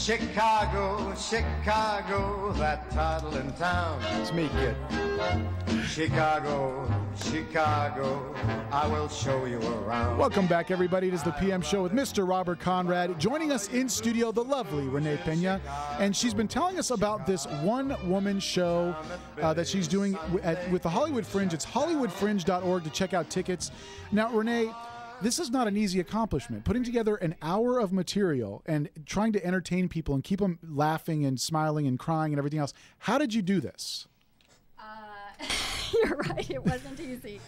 Chicago, Chicago, that toddling town. It's me, kid. Chicago, Chicago, I will show you around. Welcome back, everybody. It is the PM Show with Mr. Robert Conrad. Joining us in studio, the lovely Renee Pena. And she's been telling us about this one-woman show that she's doing with the Hollywood Fringe. It's hollywoodfringe.org to check out tickets. Now, Renee, this is not an easy accomplishment. Putting together an hour of material and trying to entertain people and keep them laughing and smiling and crying and everything else. How did you do this? You're right. It wasn't easy.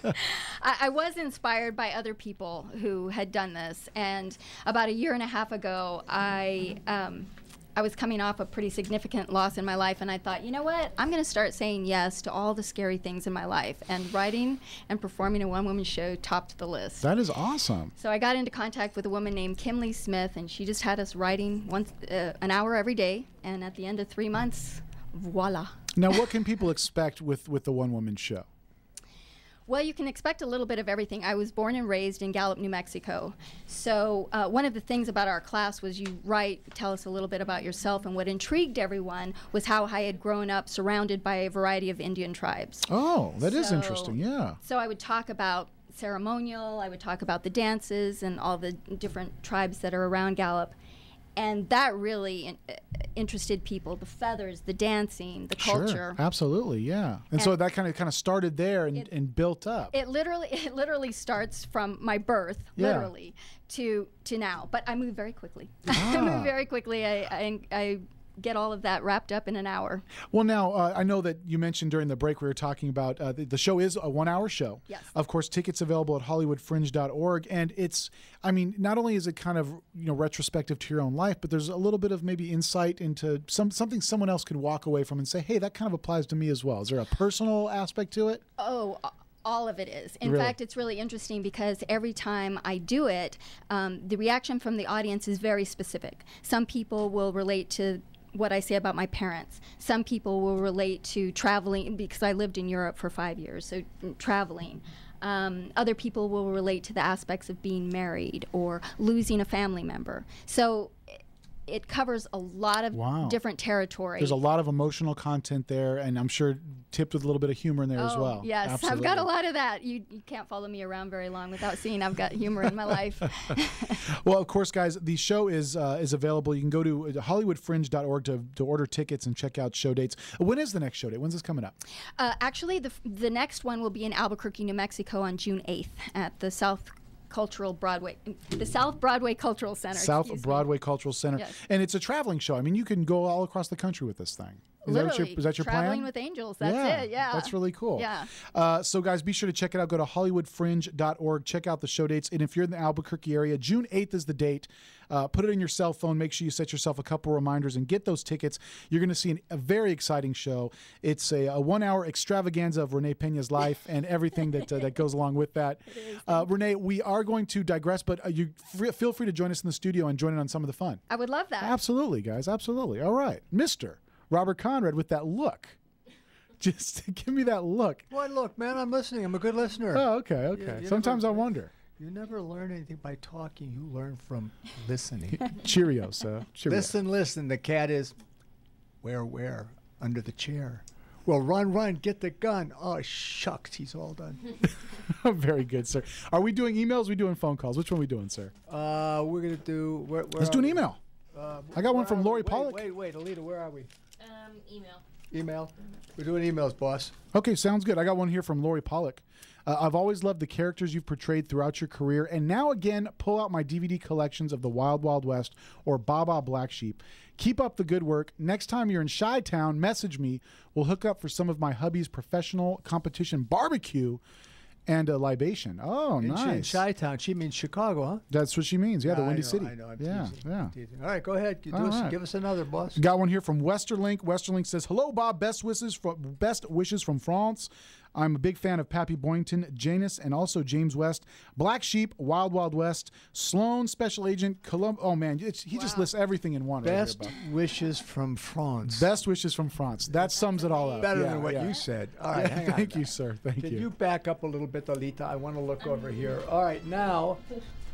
I was inspired by other people who had done this. And about a year and a half ago, I was coming off a pretty significant loss in my life, and I thought, you know what? I'm going to start saying yes to all the scary things in my life. And writing and performing a one-woman show topped the list. That is awesome. So I got into contact with a woman named Kimley Smith, and she just had us writing an hour every day. And at the end of 3 months, voila. Now, what can people expect with the one-woman show? Well, you can expect a little bit of everything. I was born and raised in Gallup, New Mexico. So one of the things about our class was you tell us a little bit about yourself, and what intrigued everyone was how I had grown up surrounded by a variety of Indian tribes. Oh, that is interesting, yeah. So I would talk about ceremonial, I would talk about the dances and all the different tribes that are around Gallup. And that really interested people, the feathers, the dancing, the culture. Sure, absolutely, yeah. And so that kind of started there and built up. It literally starts from my birth, literally, to now. But I move very quickly. I move very quickly. I get all of that wrapped up in an hour. Well, now, I know that you mentioned during the break we were talking about the show is a one-hour show. Yes. Of course, tickets available at hollywoodfringe.org. And it's, I mean, not only is it kind of, retrospective to your own life, but there's a little bit of maybe insight into something someone else could walk away from and say, hey, that kind of applies to me as well. Is there a personal aspect to it? Oh, all of it is. In fact, it's really interesting because every time I do it, the reaction from the audience is very specific. Some people will relate to what I say about my parents. Some people will relate to traveling, because I lived in Europe for 5 years, so traveling. Other people will relate to the aspects of being married or losing a family member. So it covers a lot of different territory. There's a lot of emotional content there, and I'm sure tipped with a little bit of humor in there as well. Yes, absolutely. I've got a lot of that. You can't follow me around very long without seeing I've got humor in my life. Well, of course, guys, the show is available. You can go to hollywoodfringe.org to order tickets and check out show dates. When is the next show date? When's this coming up? Actually, the next one will be in Albuquerque, New Mexico on June 8th at the South Broadway Cultural Center. South Broadway Cultural Center. Yes. And it's a traveling show. I mean, you can go all across the country with this thing. Is that your traveling plan? with angels. That's it. Yeah. That's really cool. Yeah. So, guys, be sure to check it out. Go to hollywoodfringe.org. Check out the show dates. And if you're in the Albuquerque area, June 8th is the date. Put it in your cell phone. Make sure you set yourself a couple reminders and get those tickets. You're going to see a very exciting show. It's a 1 hour extravaganza of Renee Pena's life and everything that goes along with that. Renee, we are going to digress, but you feel free to join us in the studio and join in on some of the fun. I would love that. Absolutely, guys. Absolutely. All right. Mr. Robert Conrad with that look. Just give me that look. What look, man? I'm listening. I'm a good listener. Oh, okay. You Sometimes I wonder. You never learn anything by talking. You learn from listening. Cheerio, sir. Cheerio. Listen. The cat is where? Under the chair. Well, run, get the gun. Oh, shucks, he's all done. Very good, sir. Are we doing emails? Are we doing phone calls? Which one are we doing, sir? We're going to do... Let's do an email. I got one from Lori Pollock. Wait, Alita, where are we? Email. Email? We're doing emails, boss. Okay, sounds good. I got one here from Lori Pollock. I've always loved the characters you've portrayed throughout your career, and now again pull out my DVD collections of The Wild Wild West or Baba Black Sheep. Keep up the good work. Next time you're in Chi-Town, message me. We'll hook up for some of my hubby's professional competition barbecue and a libation. Oh, nice. In Chi-Town. She means Chicago, huh? That's what she means. Yeah, the Windy City. I know. I'm teasing. All right, go ahead. Give us another, boss. Got one here from Westerlink. Westerlink says, hello, Bob. Best wishes from France. I'm a big fan of Pappy Boynton, Janus, and also James West. Black Sheep, Wild Wild West, Sloan, Special Agent, Oh, man, he just lists everything in one. Best wishes from France. Best wishes from France. That sums it all up. Better than what you said. All right, hang on. Thank you, sir. Thank you. Can you back up a little bit, Alita? I want to look over here. All right, now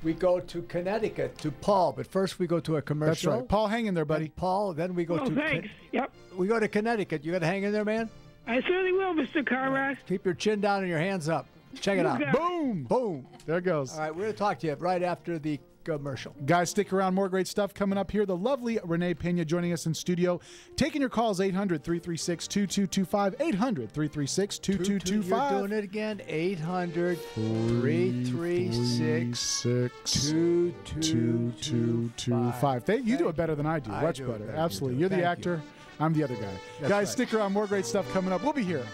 we go to Connecticut, to Paul. But first we go to a commercial. That's right. Paul, hang in there, buddy. And Paul, then we go to... thanks. Yep. We go to Connecticut. You got to hang in there, man? I certainly will, Mr. Conrad. Keep your chin down and your hands up. Check it out. Boom. Boom. There it goes. All right, we're going to talk to you right after the commercial. Guys, stick around. More great stuff coming up here. The lovely Renee Pena joining us in studio. Taking your calls, 800-336-2225. 800-336-2225. You're doing it again. 800-336-2225. You do it better than I do. Much better. Absolutely. You're the actor. I'm the other guy. Guys, stick around. More great stuff coming up. We'll be here.